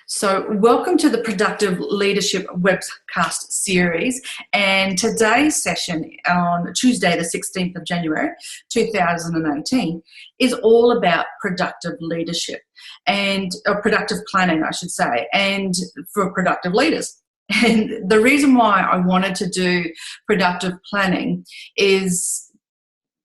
So welcome to the Productive Leadership Webcast series, and today's session on Tuesday the 16th of January 2018 is all about productive leadership and productive planning, I should say, and for productive leaders. And the reason why I wanted to do productive planning is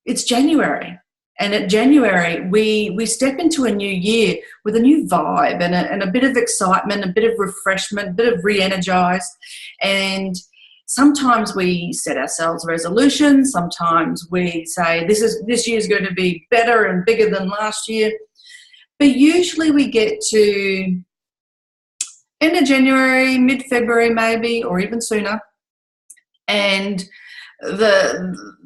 it's January. And at January, we step into a new year with a new vibe and a bit of excitement, a bit of refreshment, a bit of re-energized. And sometimes we set ourselves resolutions. Sometimes we say this year is going to be better and bigger than last year. But usually we get to end of January, mid-February maybe, or even sooner, and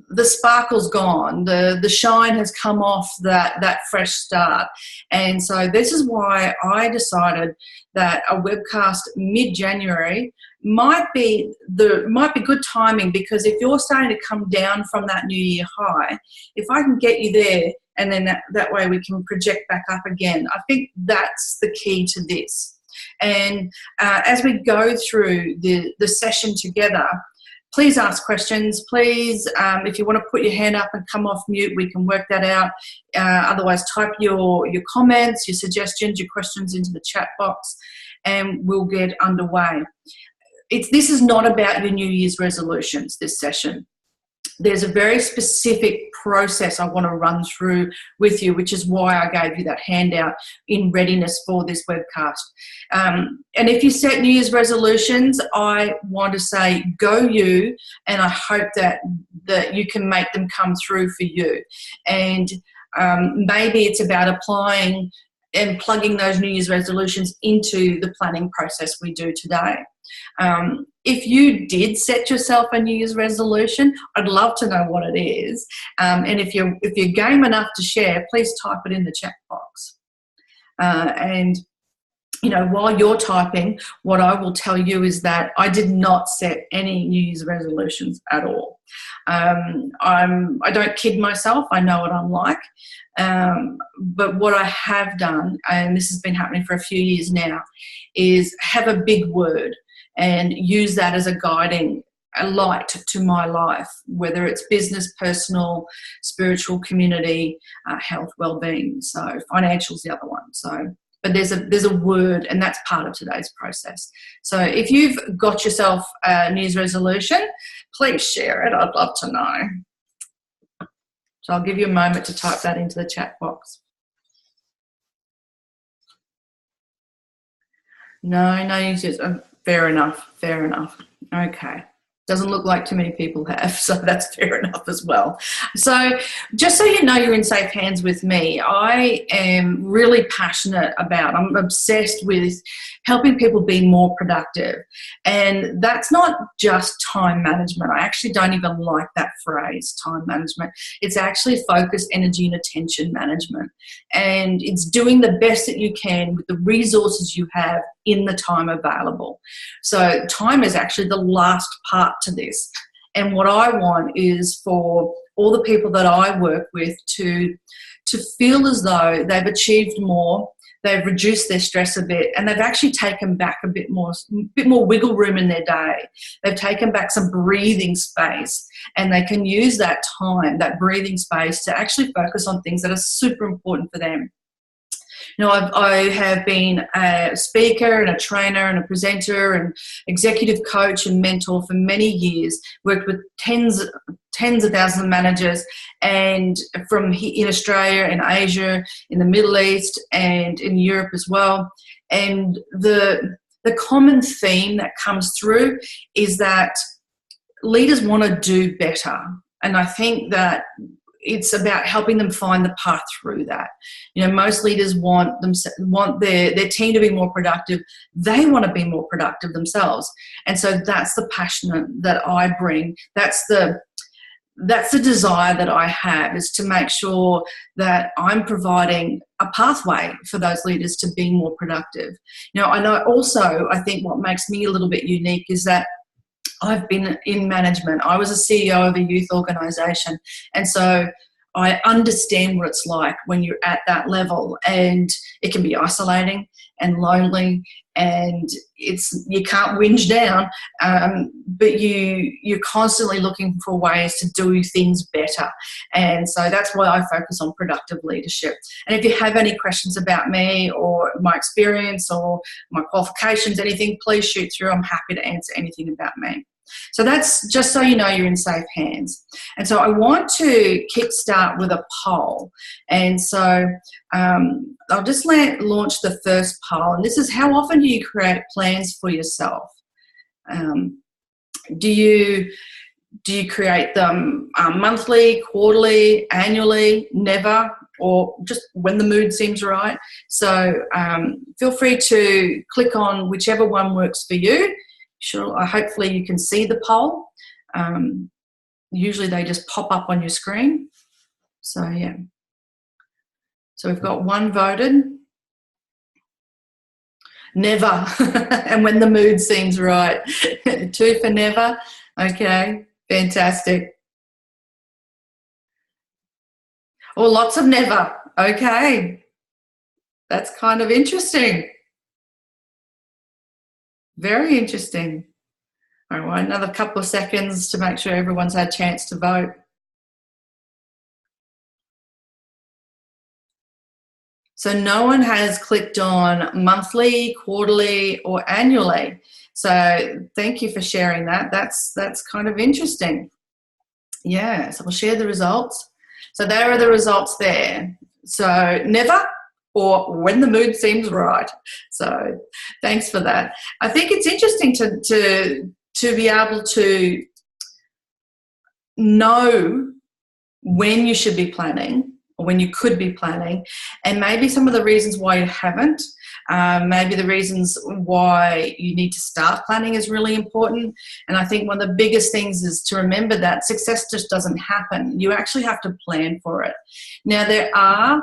the sparkle's gone, the shine has come off that fresh start. And so this is why I decided that a webcast mid-January might be good timing, because if you're starting to come down from that new year high, if I can get you there and then that way we can project back up again, I think that's the key to this. And as we go through the session together, please ask questions. Please, if you want to put your hand up and come off mute, we can work that out. Otherwise, type your comments, your suggestions, your questions into the chat box, and we'll get underway. This is not about your New Year's resolutions, this session. There's a very specific process I want to run through with you, which is why I gave you that handout in readiness for this webcast. And if you set New Year's resolutions, I want to say go you, and I hope that you can make them come through for you. And maybe it's about applying and plugging those New Year's resolutions into the planning process we do today. If you did set yourself a New Year's resolution, I'd love to know what it is. And if you're game enough to share, please type it in the chat box. And you know, while you're typing, what I will tell you is that I did not set any New Year's resolutions at all. I don't kid myself. I know what I'm like. But what I have done, and this has been happening for a few years now, is have a big word and use that as a guiding light to my life, whether it's business, personal, spiritual, community, health, well-being. So financial's the other one. So, but there's a word, and that's part of today's process. So if you've got yourself a New Year's resolution, please share it. I'd love to know. So I'll give you a moment to type that into the chat box. No, you just... Fair enough. Okay. Doesn't look like too many people have, so that's fair enough as well. So just so you know you're in safe hands with me, I am really passionate about, I'm obsessed with helping people be more productive. And that's not just time management. I actually don't even like that phrase, time management. It's actually focused energy and attention management. And it's doing the best that you can with the resources you have in the time available. So time is actually the last part to this. And what I want is for all the people that I work with to feel as though they've achieved more, they've reduced their stress a bit, and they've actually taken back a bit more wiggle room in their day. They've taken back some breathing space, and they can use that time, that breathing space, to actually focus on things that are super important for them. You know, I have been a speaker and a trainer and a presenter and executive coach and mentor for many years, worked with tens of thousands of managers, and in Australia, in Asia, in the Middle East, and in Europe as well. And the common theme that comes through is that leaders want to do better. And I think that it's about helping them find the path through that. You know, most leaders want their team to be more productive. They want to be more productive themselves. And so that's the passion that I bring. That's the desire that I have, is to make sure that I'm providing a pathway for those leaders to be more productive. You know, I think what makes me a little bit unique is that I've been in management. I was a CEO of a youth organisation, and so I understand what it's like when you're at that level, and it can be isolating and lonely, and you can't whinge down, but you're constantly looking for ways to do things better. And so that's why I focus on productive leadership. And if you have any questions about me or my experience or my qualifications, anything, please shoot through. I'm happy to answer anything about me. So that's just so you know you're in safe hands. And so I want to kickstart with a poll. And so I'll just launch the first poll. And this is, how often do you create plans for yourself? Do you create them monthly, quarterly, annually, never, or just when the mood seems right? So feel free to click on whichever one works for you. Sure, hopefully you can see the poll. Usually they just pop up on your screen. So yeah. So we've got 1 voted. Never. And when the mood seems right. 2 for never. Okay, fantastic. Oh, lots of never. Okay. That's kind of interesting. Very interesting. All right, another couple of seconds to make sure everyone's had a chance to vote. So no one has clicked on monthly, quarterly, or annually. So thank you for sharing that. That's kind of interesting. Yeah, so we'll share the results. So there are the results there. So never, or when the mood seems right. So thanks for that. I think it's interesting to be able to know when you should be planning, or when you could be planning, and maybe some of the reasons why you haven't. Maybe the reasons why you need to start planning is really important. And I think one of the biggest things is to remember that success just doesn't happen. You actually have to plan for it. Now, there are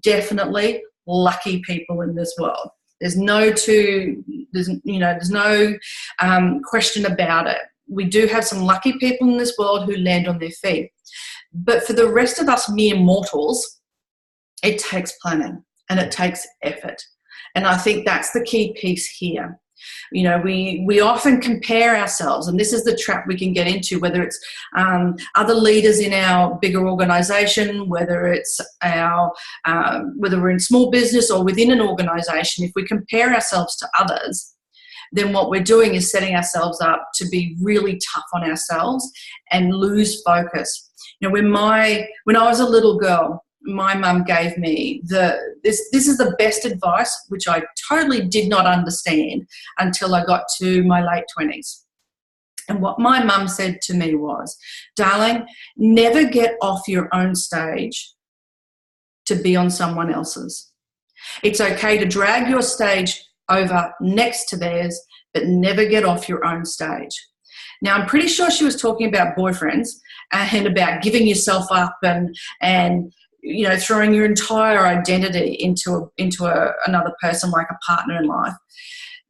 definitely lucky people in this world. There's no question about it. We do have some lucky people in this world who land on their feet. But for the rest of us mere mortals, it takes planning and it takes effort. And I think that's the key piece here. You know, we often compare ourselves, and this is the trap we can get into, whether it's other leaders in our bigger organisation, whether it's whether we're in small business or within an organisation. If we compare ourselves to others, then what we're doing is setting ourselves up to be really tough on ourselves and lose focus. You know, when I was a little girl, my mum gave me this is the best advice, which I totally did not understand until I got to my late 20s. And what my mum said to me was, darling, never get off your own stage to be on someone else's. It's okay to drag your stage over next to theirs, but never get off your own stage. Now, I'm pretty sure she was talking about boyfriends and about giving yourself up and you know, throwing your entire identity into another person, like a partner in life.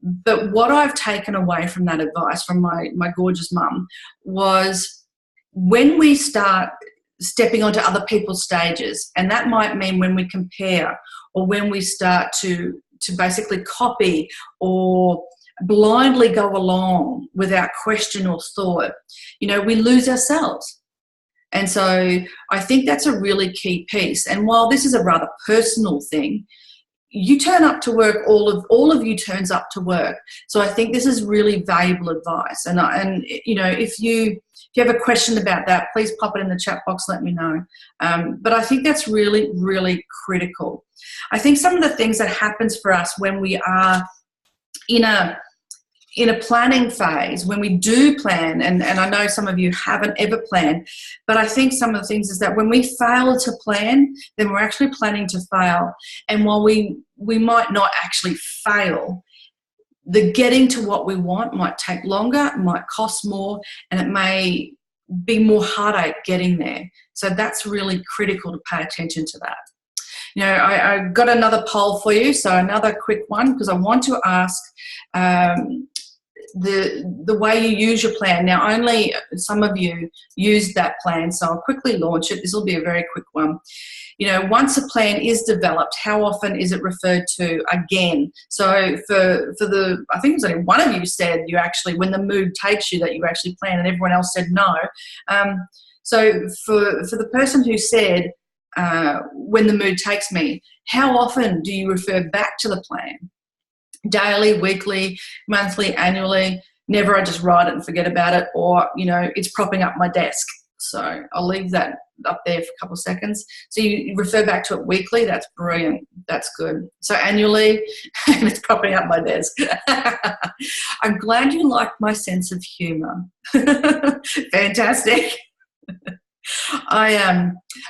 But what I've taken away from that advice from my gorgeous mum was, when we start stepping onto other people's stages, and that might mean when we compare, or when we start to basically copy or blindly go along without question or thought, you know, we lose ourselves. And so I think that's a really key piece. And while this is a rather personal thing, you turn up to work, all of you turns up to work. So I think this is really valuable advice. And you know, if you have a question about that, please pop it in the chat box, let me know. But I think that's really, really critical. I think some of the things that happens for us when we are in a planning phase, when we do plan, and I know some of you haven't ever planned, but I think some of the things is that when we fail to plan, then we're actually planning to fail. And while we might not actually fail, the getting to what we want might take longer, it might cost more, and it may be more heartache getting there. So that's really critical to pay attention to that. You know, I got another poll for you, so another quick one, because I want to ask, the way you use your plan. Now, only some of you use that plan, so I'll quickly launch it. This will be a very quick one. You know, once a plan is developed, how often is it referred to again? So for the, I think it was only one of you said you actually, when the mood takes you, that you actually plan, and everyone else said no. So for the person who said, when the mood takes me, how often do you refer back to the plan? Daily, weekly, monthly, annually? Never, I just write it and forget about it, or, you know, it's propping up my desk. So I'll leave that up there for a couple of seconds. So you refer back to it weekly. That's brilliant. That's good. So annually, and it's propping up my desk. I'm glad you like my sense of humour. Fantastic.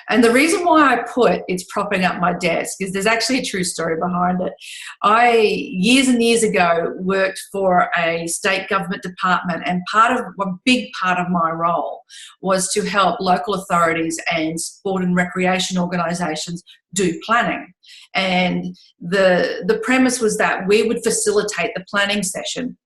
And the reason why I put it's propping up my desk is there's actually a true story behind it. I, years and years ago, worked for a state government department, and a big part of my role was to help local authorities and sport and recreation organisations do planning. And the premise was that we would facilitate the planning session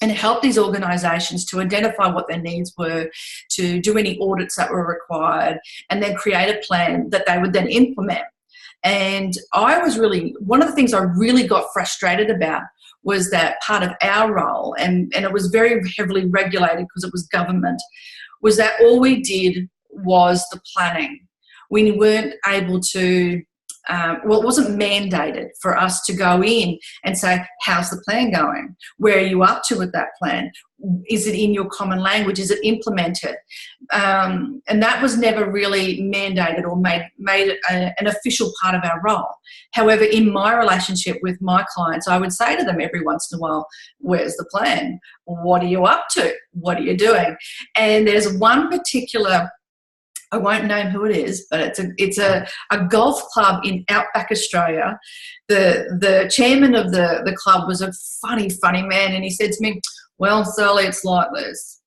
and help these organisations to identify what their needs were, to do any audits that were required, and then create a plan that they would then implement. And one of the things I really got frustrated about was that part of our role, and it was very heavily regulated because it was government, was that all we did was the planning. We weren't able to, it wasn't mandated for us to go in and say, how's the plan going? Where are you up to with that plan? Is it in your common language? Is it implemented? And that was never really mandated or made an official part of our role. However, in my relationship with my clients, I would say to them every once in a while, where's the plan? What are you up to? What are you doing? And there's one particular, I won't name who it is, but it's a golf club in Outback Australia. The chairman of the club was a funny man, and he said to me, well, Sally, it's like this.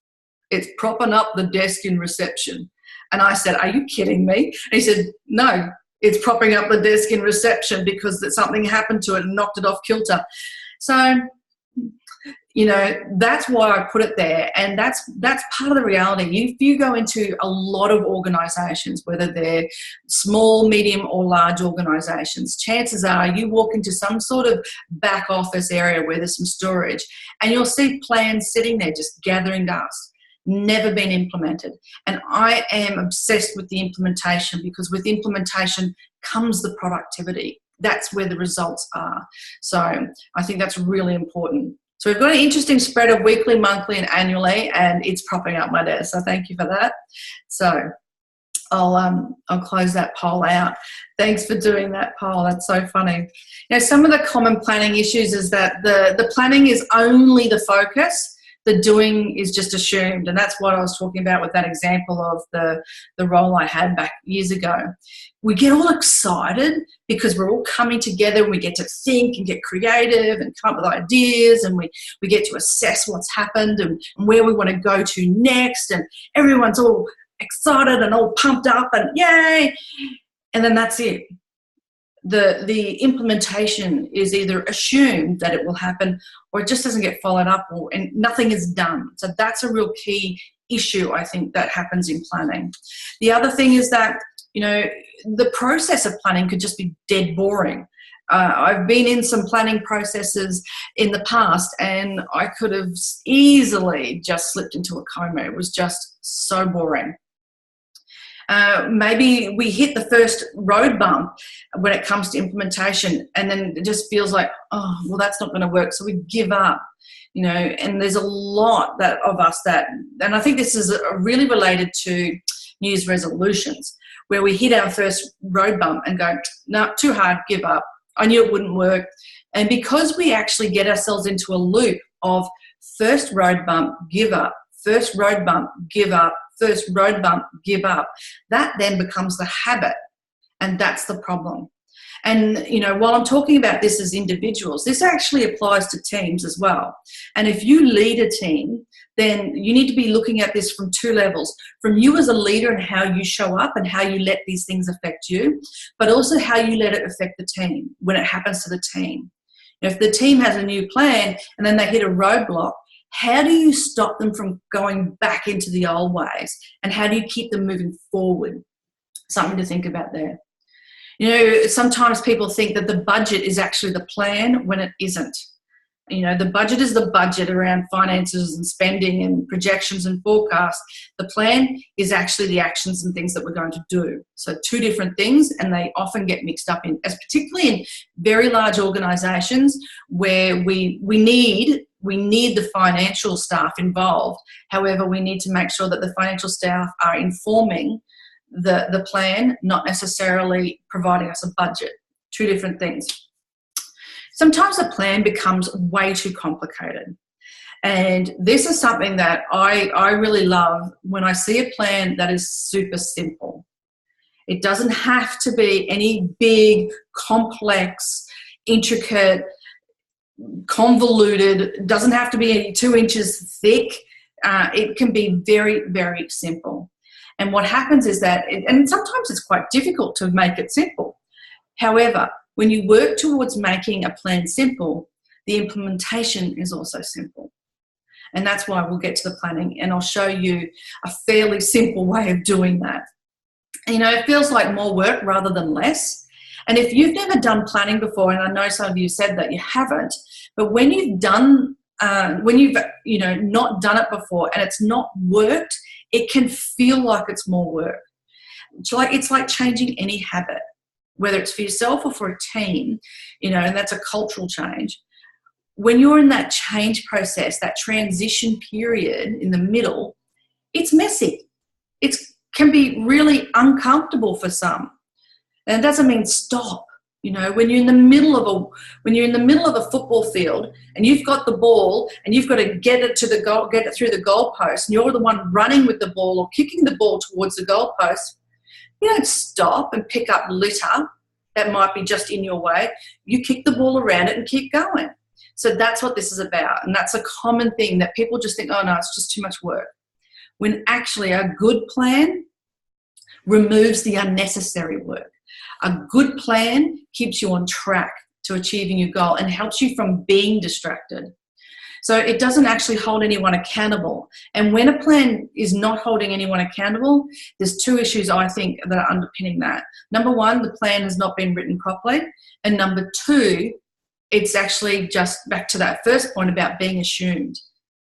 It's propping up the desk in reception. And I said, are you kidding me? And he said, no, it's propping up the desk in reception because something happened to it and knocked it off kilter. So, you know, that's why I put it there, and that's part of the reality. If you go into a lot of organisations, whether they're small, medium or large organisations, chances are you walk into some sort of back office area where there's some storage, and you'll see plans sitting there just gathering dust, never been implemented. And I am obsessed with the implementation, because with implementation comes the productivity. That's where the results are. So I think that's really important. So we've got an interesting spread of weekly, monthly and annually, and it's propping up my desk. So thank you for that. So I'll close that poll out. Thanks for doing that poll. That's so funny. Now, some of the common planning issues is that the planning is only the focus. The doing is just assumed, and that's what I was talking about with that example of the role I had back years ago. We get all excited because we're all coming together and we get to think and get creative and come up with ideas, and we get to assess what's happened and where we want to go to next, and everyone's all excited and all pumped up and yay, and then that's it. The implementation is either assumed that it will happen, or it just doesn't get followed up, and nothing is done. So that's a real key issue, I think, that happens in planning. The other thing is that, you know, the process of planning could just be dead boring. I've been in some planning processes in the past, and I could have easily just slipped into a coma. It was just so boring. Maybe we hit the first road bump when it comes to implementation, and then it just feels like, oh, well, that's not going to work, so we give up, you know. And there's a lot of us that, and I think this is really related to New Year's resolutions, where we hit our first road bump and go, no, too hard, give up. I knew it wouldn't work. And because we actually get ourselves into a loop of first road bump, give up, first road bump, give up, first road bump, give up, that then becomes the habit, and that's the problem. And, you know, while I'm talking about this as individuals, this actually applies to teams as well. And if you lead a team, then you need to be looking at this from two levels: from you as a leader and how you show up and how you let these things affect you, but also how you let it affect the team when it happens to the team. If the team has a new plan and then they hit a roadblock, how do you stop them from going back into the old ways? And how do you keep them moving forward? Something to think about there. You know, sometimes people think that the budget is actually the plan when it isn't. You know, the budget is the budget around finances and spending and projections and forecasts. The plan is actually the actions and things that we're going to do. So two different things, and they often get mixed up in, as particularly in very large organisations where we need the financial staff involved. However, we need to make sure that the financial staff are informing the plan, not necessarily providing us a budget. Two different things. Sometimes a plan becomes way too complicated. And this is something that I really love when I see a plan that is super simple. It doesn't have to be any big, complex, intricate, convoluted. It doesn't have to be 2 inches thick. It can be very, very simple. And what happens is that, and sometimes it's quite difficult to make it simple. However, when you work towards making a plan simple, the implementation is also simple. And that's why we'll get to the planning, and I'll show you a fairly simple way of doing that. You know, it feels like more work rather than less. And if you've never done planning before, and I know some of you said that you haven't, but when you've done, not done it before and it's not worked, it can feel like it's more work. It's like changing any habit, whether it's for yourself or for a team, you know, and that's a cultural change. When you're in that change process, that transition period in the middle, it's messy. It can be really uncomfortable for some. And it doesn't mean stop. You know, when you're in the middle of a football field and you've got the ball and you've got to get it to the goal, get it through the goalpost, and you're the one running with the ball or kicking the ball towards the goalpost, you don't stop and pick up litter that might be just in your way. You kick the ball around it and keep going. So that's what this is about. And that's a common thing that people just think, oh no, it's just too much work. When actually a good plan removes the unnecessary work. A good plan keeps you on track to achieving your goal and helps you from being distracted. So it doesn't actually hold anyone accountable. And when a plan is not holding anyone accountable, there's two issues I think that are underpinning that. Number one, the plan has not been written properly. And number two, it's actually just back to that first point about being assumed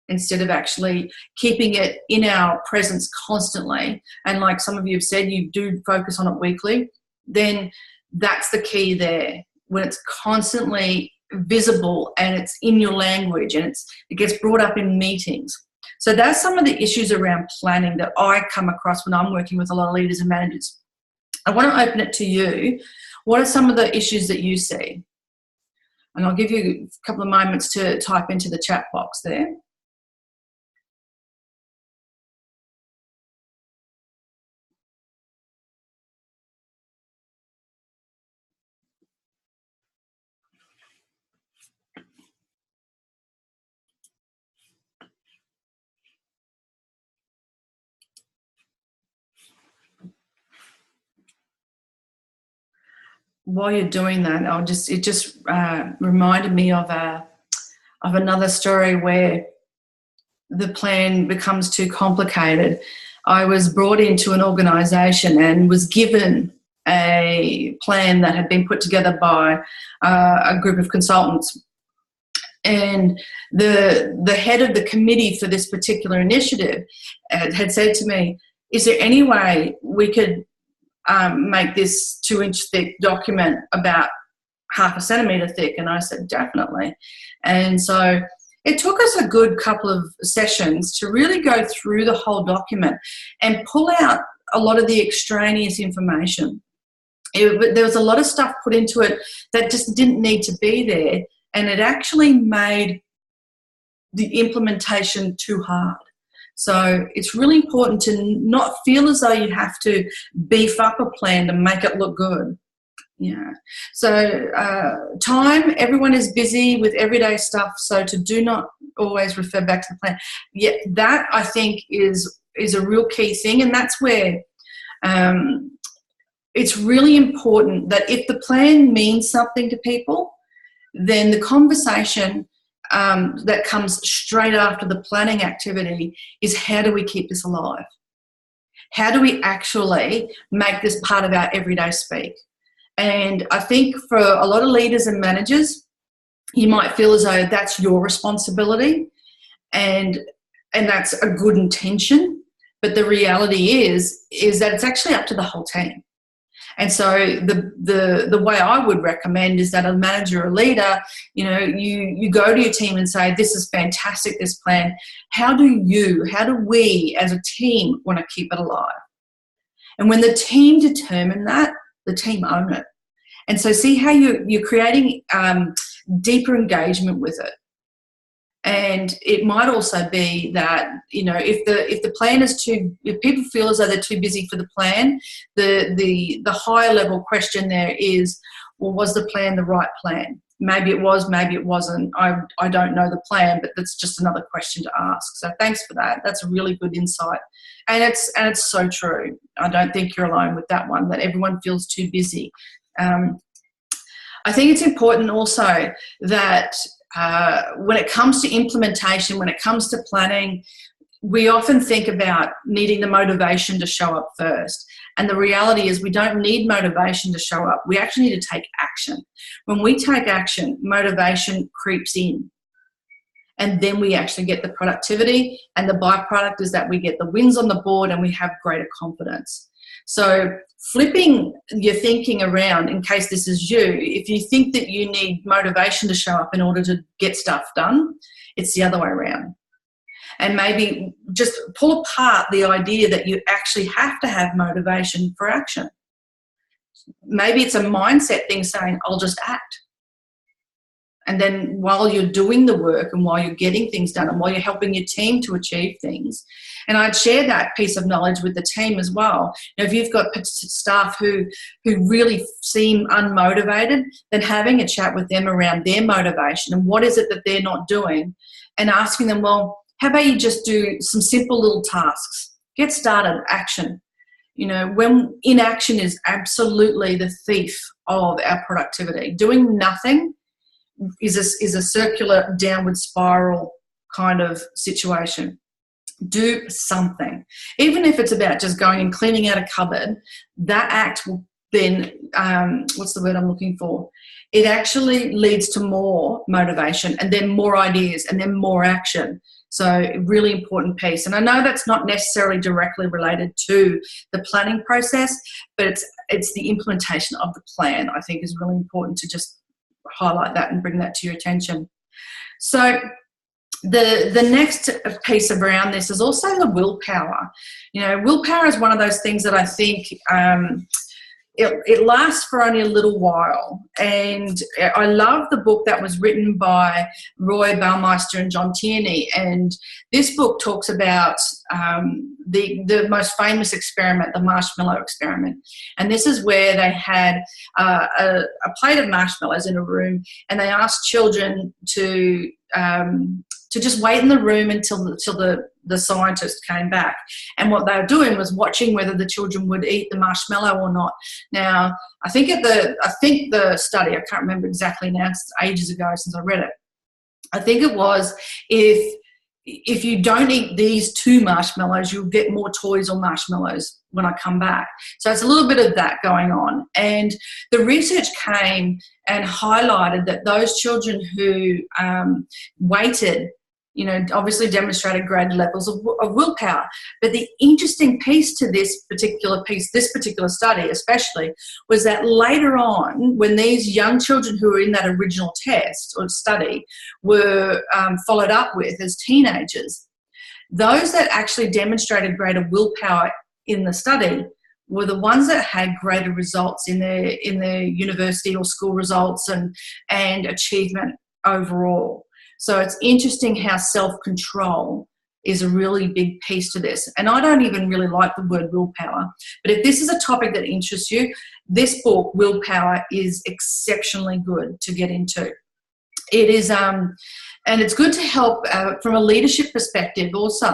instead of actually keeping it in our presence constantly. And like some of you have said, you do focus on it weekly, then that's the key there. When it's constantly visible and it's in your language and it gets brought up in meetings. So that's some of the issues around planning that I come across when I'm working with a lot of leaders and managers. I want to open it to you. What are some of the issues that you see? And I'll give you a couple of moments to type into the chat box there. While you're doing that, it just reminded me of another story where the plan becomes too complicated. I was brought into an organisation and was given a plan that had been put together by a group of consultants. And the head of the committee for this particular initiative had said to me, is there any way we could make this 2-inch thick document about 0.5 centimetre thick? And I said, definitely. And so it took us a good couple of sessions to really go through the whole document and pull out a lot of the extraneous information. There was a lot of stuff put into it that just didn't need to be there, and it actually made the implementation too hard. So it's really important to not feel as though you have to beef up a plan to make it look good. Yeah. So time, everyone is busy with everyday stuff, so to do not always refer back to the plan. Yeah, that I think is a real key thing, and that's where it's really important that if the plan means something to people, then the conversation that comes straight after the planning activity is, how do we keep this alive? How do we actually make this part of our everyday speak? And I think for a lot of leaders and managers, you might feel as though that's your responsibility, and that's a good intention. But the reality is that it's actually up to the whole team. And so the way I would recommend is that a manager or leader, you go to your team and say, this is fantastic, this plan. How do we as a team want to keep it alive? And when the team determine that, the team own it. And so see how you're creating deeper engagement with it. And it might also be that, if the plan is if people feel as though they're too busy for the plan, the higher level question there is, well, was the plan the right plan? Maybe it was, maybe it wasn't. I don't know the plan, but that's just another question to ask. So thanks for that. That's a really good insight. And it's so true. I don't think you're alone with that one, that everyone feels too busy. I think it's important also that when it comes to implementation, when it comes to planning, we often think about needing the motivation to show up first. And the reality is we don't need motivation to show up. We actually need to take action. When we take action, motivation creeps in. And then we actually get the productivity, and the byproduct is that we get the wins on the board and we have greater confidence. So flipping your thinking around, in case this is you, if you think that you need motivation to show up in order to get stuff done, it's the other way around. And maybe just pull apart the idea that you actually have to have motivation for action. Maybe it's a mindset thing saying, I'll just act. And then while you're doing the work and while you're getting things done and while you're helping your team to achieve things, and I'd share that piece of knowledge with the team as well. If you've got staff who really seem unmotivated, then having a chat with them around their motivation and what is it that they're not doing, and asking them, well, how about you just do some simple little tasks? Get started, action. When inaction is absolutely the thief of our productivity. Doing nothing is a circular downward spiral kind of situation. Do something. Even if it's about just going and cleaning out a cupboard, that act will then, what's the word I'm looking for? It actually leads to more motivation and then more ideas and then more action. So really important piece. And I know that's not necessarily directly related to the planning process, but it's the implementation of the plan, I think, is really important to just highlight that and bring that to your attention. So the next piece around this is also the willpower. Willpower is one of those things that I think it lasts for only a little while. And I love the book that was written by Roy Baumeister and John Tierney. And this book talks about the most famous experiment, the marshmallow experiment. And this is where they had a plate of marshmallows in a room, and they asked children to just wait in the room until the scientist came back. And what they were doing was watching whether the children would eat the marshmallow or not. Now, I think the study, I can't remember exactly now, it's ages ago since I read it. I think it was if you don't eat these 2 marshmallows, you'll get more toys or marshmallows when I come back. So it's a little bit of that going on. And the research came and highlighted that those children who waited, obviously demonstrated greater levels of willpower. But the interesting piece to this particular study especially, was that later on, when these young children who were in that original test or study were followed up with as teenagers, those that actually demonstrated greater willpower in the study were the ones that had greater results in their university or school results and achievement overall. So it's interesting how self-control is a really big piece to this. And I don't even really like the word willpower, but if this is a topic that interests you, this book, Willpower, is exceptionally good to get into. It is, and it's good to help from a leadership perspective also.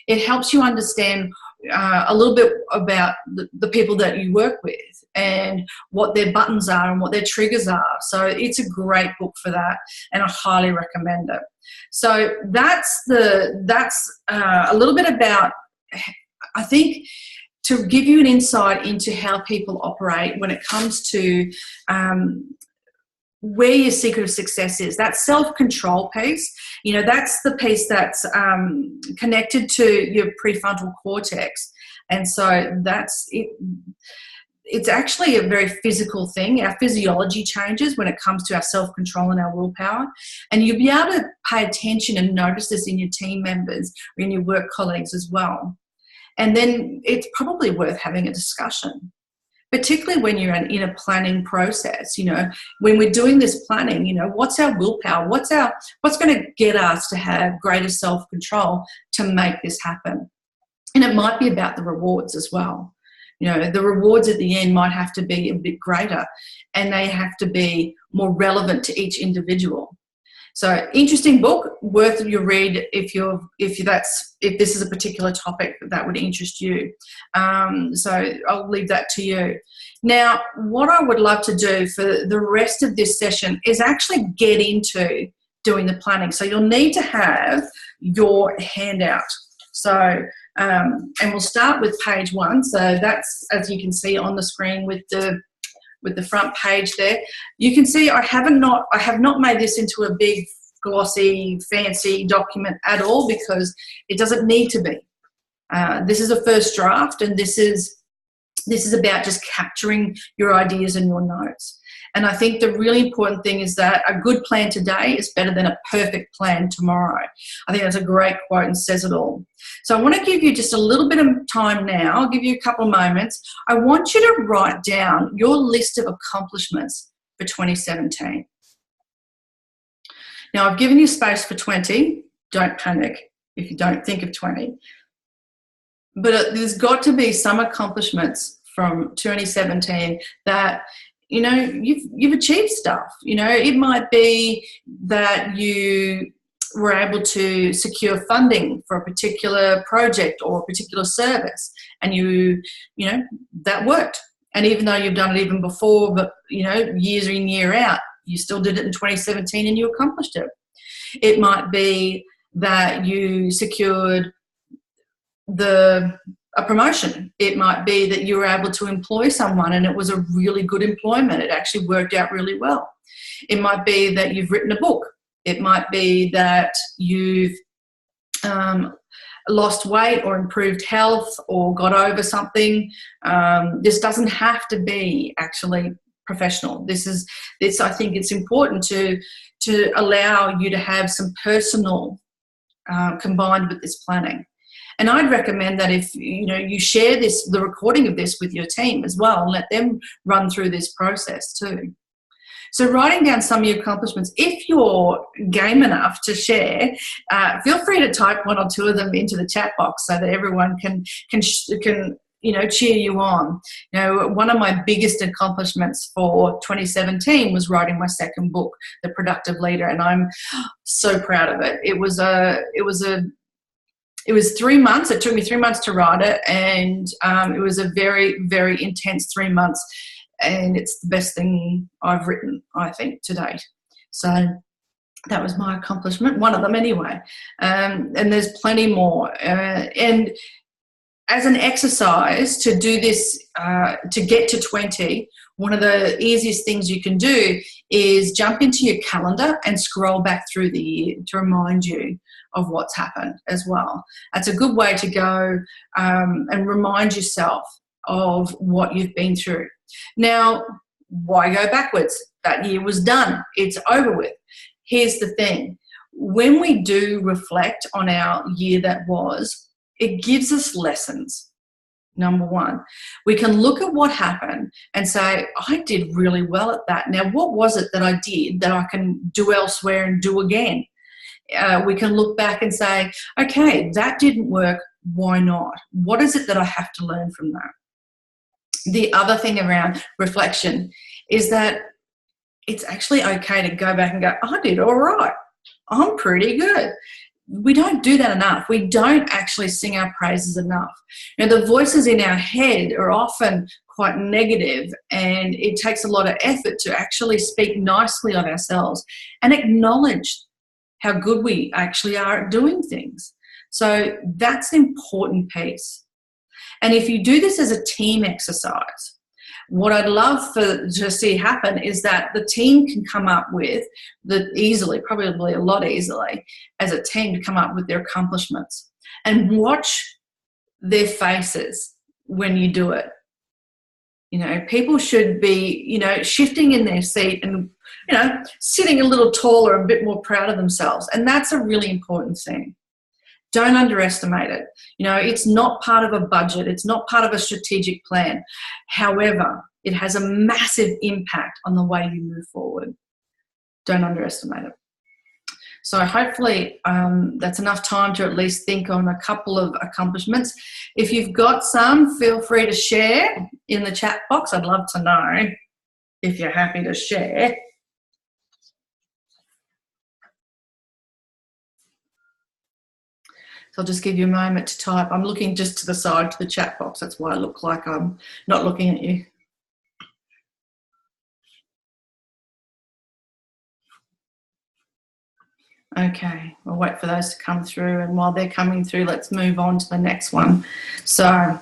It helps you understand a little bit about the people that you work with and what their buttons are and what their triggers are. So it's a great book for that, and I highly recommend it. So that's a little bit about, I think, to give you an insight into how people operate when it comes to where your secret of success is. That self-control piece, that's the piece that's connected to your prefrontal cortex. And so that's it. It's actually a very physical thing. Our physiology changes when it comes to our self-control and our willpower. And you'll be able to pay attention and notice this in your team members or in your work colleagues as well. And then it's probably worth having a discussion, particularly when you're in a planning process. When we're doing this planning, what's our willpower? What's going to get us to have greater self-control to make this happen? And it might be about the rewards as well. The rewards at the end might have to be a bit greater, and they have to be more relevant to each individual. So, interesting book, worth your read if this is a particular topic that would interest you. So I'll leave that to you. Now, what I would love to do for the rest of this session is actually get into doing the planning. So you'll need to have your handout. So, and we'll start with page 1. So that's, as you can see on the screen with the front page there. You can see I have not made this into a big, glossy, fancy document at all, because it doesn't need to be. This is a first draft, and this is about just capturing your ideas and your notes. And I think the really important thing is that a good plan today is better than a perfect plan tomorrow. I think that's a great quote and says it all. So I want to give you just a little bit of time now. I'll give you a couple of moments. I want you to write down your list of accomplishments for 2017. Now, I've given you space for 20. Don't panic if you don't think of 20. But there's got to be some accomplishments from 2017 that you've achieved stuff. It might be that you were able to secure funding for a particular project or a particular service, and that worked. And even though you've done it even before, but years in, year out, you still did it in 2017 and you accomplished it. It might be that you secured a promotion. It might be that you were able to employ someone and it was a really good employment. It actually worked out really well. It might be that you've written a book. It might be that you've lost weight or improved health or got over something. This doesn't have to be actually professional. I think it's important to allow you to have some personal combined with this planning. And I'd recommend that if you share the recording of this with your team as well, and let them run through this process too. So writing down some of your accomplishments, if you're game enough to share, feel free to type 1 or 2 of them into the chat box so that everyone can cheer you on. One of my biggest accomplishments for 2017 was writing my second book, The Productive Leader, and I'm so proud of it. It was 3 months. It took me 3 months to write it, and it was a very, very intense 3 months, and it's the best thing I've written, I think, to date. So that was my accomplishment, one of them anyway. And there's plenty more. And as an exercise to do this, to get to 20, one of the easiest things you can do is jump into your calendar and scroll back through the year to remind you of what's happened as well. That's a good way to go and remind yourself of what you've been through. Now, why go backwards? That year was done. It's over with. Here's the thing. When we do reflect on our year that was, it gives us lessons. Number one, we can look at what happened and say, I did really well at that. Now, what was it that I did that I can do elsewhere and do again? We can look back and say, okay, that didn't work. Why not? What is it that I have to learn from that? The other thing around reflection is that it's actually okay to go back and go, I did all right. I'm pretty good. we don't do that enough. We don't actually sing our praises enough. The voices in our head are often quite negative, and it takes a lot of effort to actually speak nicely of ourselves and acknowledge how good we actually are at doing things. So that's an important piece. And if you do this as a team exercise, what I'd love to see happen is that the team can come up with, probably a lot easily, as a team to come up with their accomplishments and watch their faces when you do it. People should be, shifting in their seat and, sitting a little taller and a bit more proud of themselves. And that's a really important thing. Don't underestimate it. It's not part of a budget. It's not part of a strategic plan. However, it has a massive impact on the way you move forward. Don't underestimate it. So hopefully that's enough time to at least think on a couple of accomplishments. If you've got some, feel free to share in the chat box. I'd love to know if you're happy to share. So I'll just give you a moment to type. I'm looking just to the side to the chat box. That's why I look like I'm not looking at you. Okay, we'll wait for those to come through, and while they're coming through, let's move on to the next one. So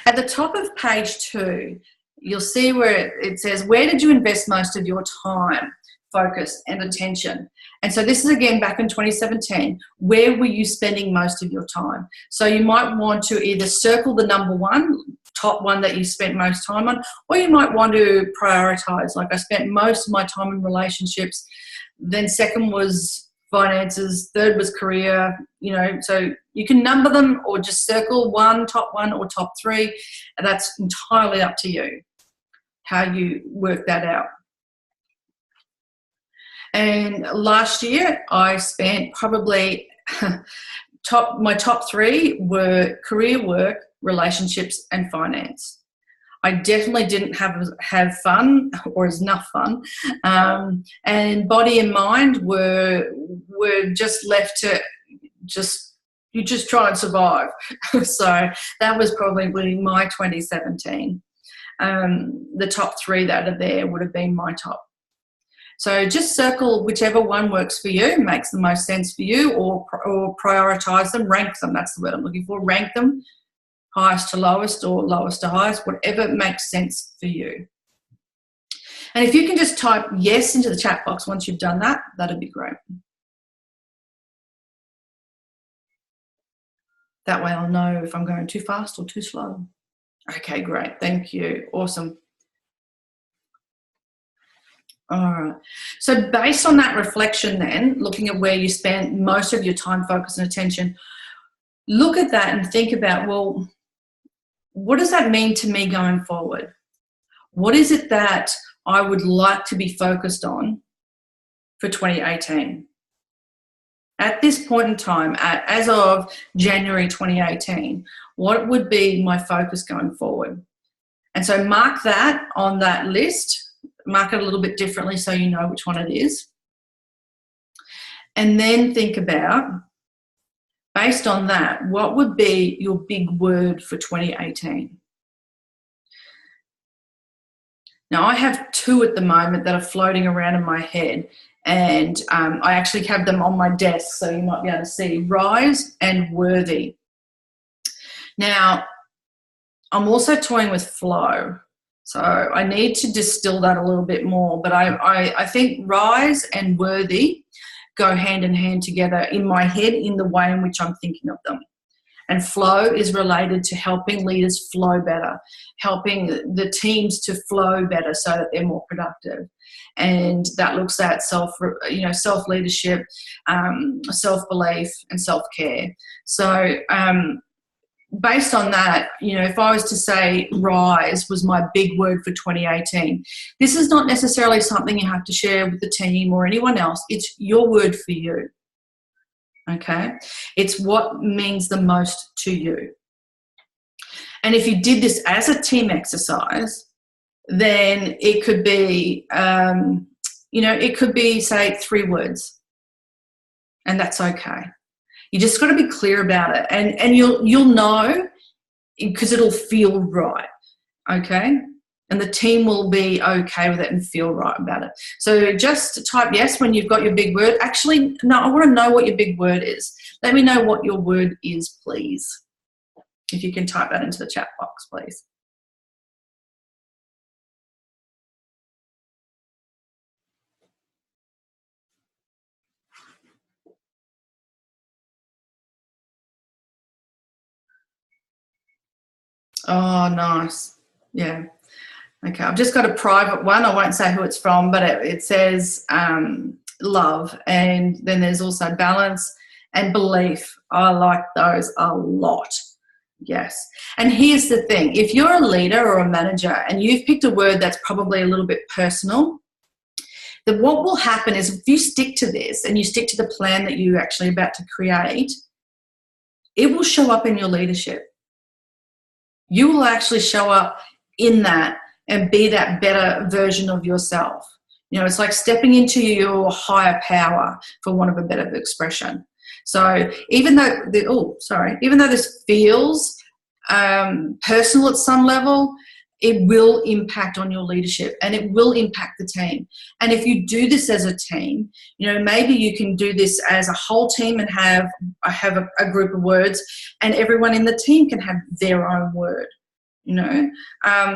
at the top of page 2, you'll see where it says, where did you invest most of your time, focus and attention? And so this is again back in 2017. Where were you spending most of your time? So you might want to either circle the number one, top one that you spent most time on, or you might want to prioritize. Like I spent most of my time in relationships, then second was finances, third was career, so you can number them or just circle top one or top 3. And that's entirely up to you how you work that out. And last year I spent probably my top 3 were career, work, relationships and finance. I definitely didn't have fun or enough fun, and body and mind were just left to you just try and survive. So that was probably my 2017. The top 3 that are there would have been my top. So just circle whichever one works for you, makes the most sense for you, or prioritise them, rank them. That's the word I'm looking for. Rank them, highest to lowest or lowest to highest, whatever makes sense for you. And if you can just type yes into the chat box once you've done that, that'd be great. That way I'll know if I'm going too fast or too slow. Okay, great. Thank you. Awesome. All right. So based on that reflection then, looking at where you spend most of your time, focus and attention, look at that and think about, well, what does that mean to me going forward? What is it that I would like to be focused on for 2018? At this point in time, as of January 2018, what would be my focus going forward? And so mark that on that list. Mark it a little bit differently so you know which one it is. And then think about, based on that, what would be your big word for 2018? Now, I have 2 at the moment that are floating around in my head, and I actually have them on my desk, so you might be able to see: rise and worthy. Now, I'm also toying with flow. So I need to distill that a little bit more, but I think rise and worthy go hand in hand together in my head in the way in which I'm thinking of them. And flow is related to helping leaders flow better, helping the teams to flow better so that they're more productive. And that looks at self-leadership, self-belief and self-care. So based on that, if I was to say rise was my big word for 2018, this is not necessarily something you have to share with the team or anyone else. It's your word for you, okay? It's what means the most to you. And if you did this as a team exercise, then it could be, it could be, say, 3 words, and that's okay. You just got to be clear about it, and you'll know, because it'll feel right, okay? And the team will be okay with it and feel right about it. So just type yes when you've got your big word. Actually, no, I want to know what your big word is. Let me know what your word is, please. If you can type that into the chat box, please. Oh, nice. Yeah. Okay, I've just got a private one. I won't say who it's from, but it says love, and then there's also balance and belief. I like those a lot. Yes. And here's the thing. If you're a leader or a manager and you've picked a word that's probably a little bit personal, then what will happen is if you stick to this and you stick to the plan that you're actually about to create, it will show up in your leadership. You will actually show up in that and be that better version of yourself. You know, it's like stepping into your higher power, for want of a better expression. So even though, even though this feels personal at some level, it will impact on your leadership and it will impact the team. And if you do this as a team, you know, maybe you can do this as a whole team and have a group of words, and everyone in the team can have their own word. You know,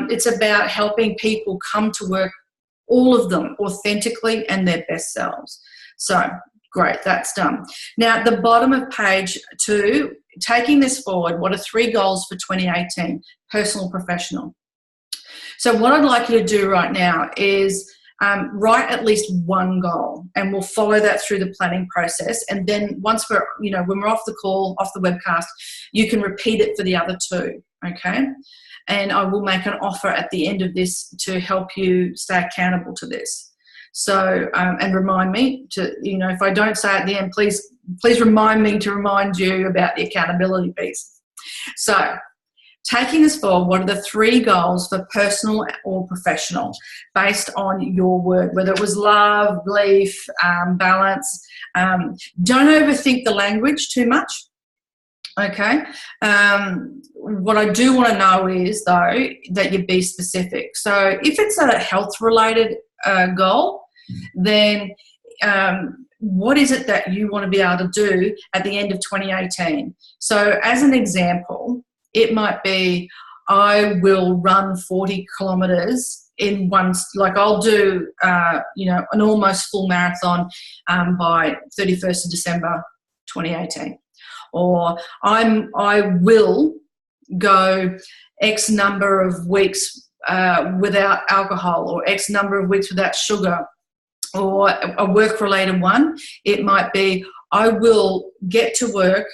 it's about helping people come to work, all of them, authentically and their best selves. So great, that's done. Now, at the bottom of page 2, taking this forward, what are 3 goals for 2018, personal, professional? So what I'd like you to do right now is write at least one goal, and we'll follow that through the planning process. And then once we're, you know, when we're off the call, off the webcast, you can repeat it for the other 2, okay? And I will make an offer at the end of this to help you stay accountable to this. So, and remind me to, you know, if I don't say at the end, please remind me to remind you about the accountability piece. So, taking this forward, what are the 3 goals for personal or professional based on your word, whether it was love, belief, balance. Don't overthink the language too much. Okay. What I do want to know is, though, that you be specific. So if it's a health-related goal, then what is it that you want to be able to do at the end of 2018? So as an example, it might be, I will run 40 kilometres in one, like I'll do, you know, an almost full marathon by 31st of December 2018. Or I will go X number of weeks without alcohol, or X number of weeks without sugar. Or a work-related one, it might be, I will get to work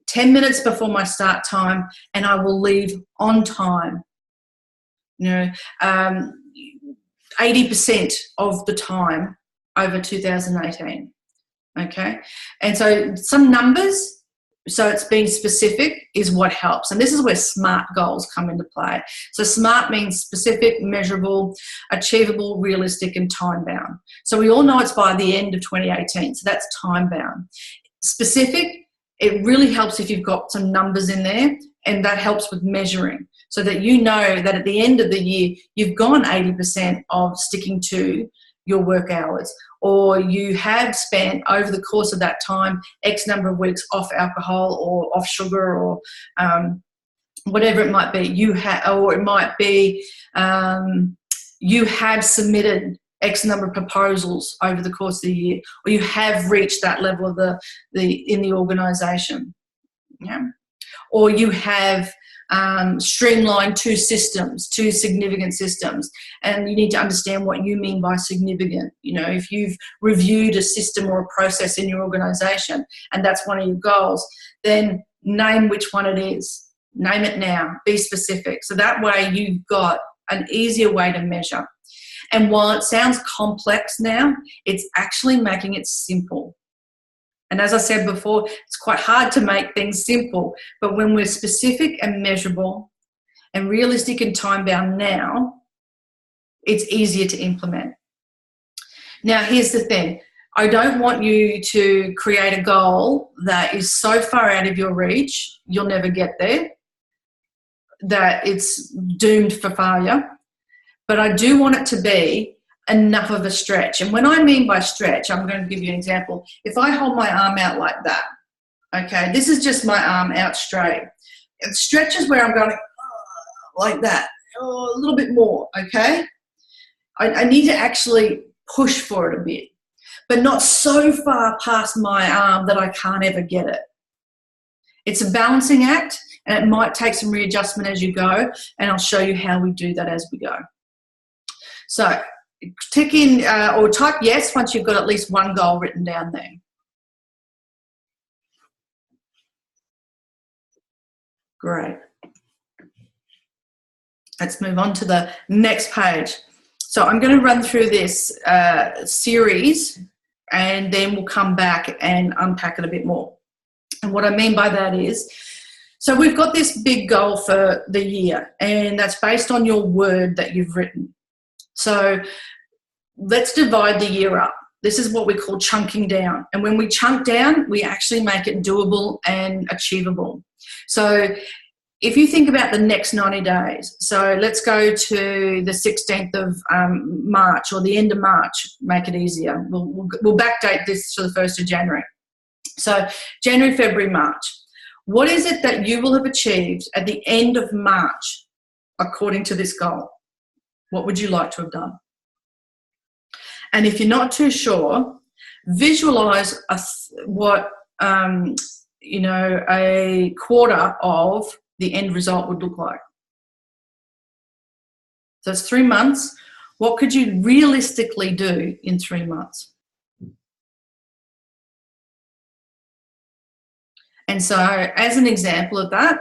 10 minutes before my start time and I will leave on time. You know, 80% of the time over 2018. Okay, and so some numbers, so it's being specific, is what helps. And this is where SMART goals come into play. So SMART means specific, measurable, achievable, realistic, and time-bound. So we all know it's by the end of 2018, so that's time-bound. Specific, it really helps if you've got some numbers in there, and that helps with measuring, so that you know that at the end of the year, you've gone 80% of sticking to your work hours, or you have spent over the course of that time X number of weeks off alcohol or off sugar, or whatever it might be. Or it might be you have submitted X number of proposals over the course of the year, or you have reached that level of in the organisation. Yeah, or you have streamlined 2 systems, 2 significant systems, and you need to understand what you mean by significant. You know, if you've reviewed a system or a process in your organisation and that's one of your goals, then name which one it is. Name it now. Be specific. So that way you've got an easier way to measure. And while it sounds complex now, it's actually making it simple. And as I said before, it's quite hard to make things simple, but when we're specific and measurable and realistic and time-bound now, it's easier to implement. Now, here's the thing. I don't want you to create a goal that is so far out of your reach, you'll never get there, that it's doomed for failure. But I do want it to be enough of a stretch. And when I mean by stretch, I'm going to give you an example. If I hold my arm out like that, okay, this is just my arm out straight. It stretches where I'm going like that, a little bit more, okay? I need to actually push for it a bit, but not so far past my arm that I can't ever get it. It's a balancing act, and it might take some readjustment as you go, and I'll show you how we do that as we go. So tick in or type yes once you've got at least one goal written down there. Great. Let's move on to the next page. So I'm going to run through this series, and then we'll come back and unpack it a bit more. And what I mean by that is, so we've got this big goal for the year, and that's based on your word that you've written. So let's divide the year up. This is what we call chunking down. And when we chunk down, we actually make it doable and achievable. So if you think about the next 90 days, so let's go to the 16th of March or the end of March, make it easier. We'll backdate this to the 1st of January. So January, February, March. What is it that you will have achieved at the end of March according to this goal? What would you like to have done? And if you're not too sure, visualize a quarter of the end result would look like. So it's 3 months. What could you realistically do in 3 months? And so as an example of that,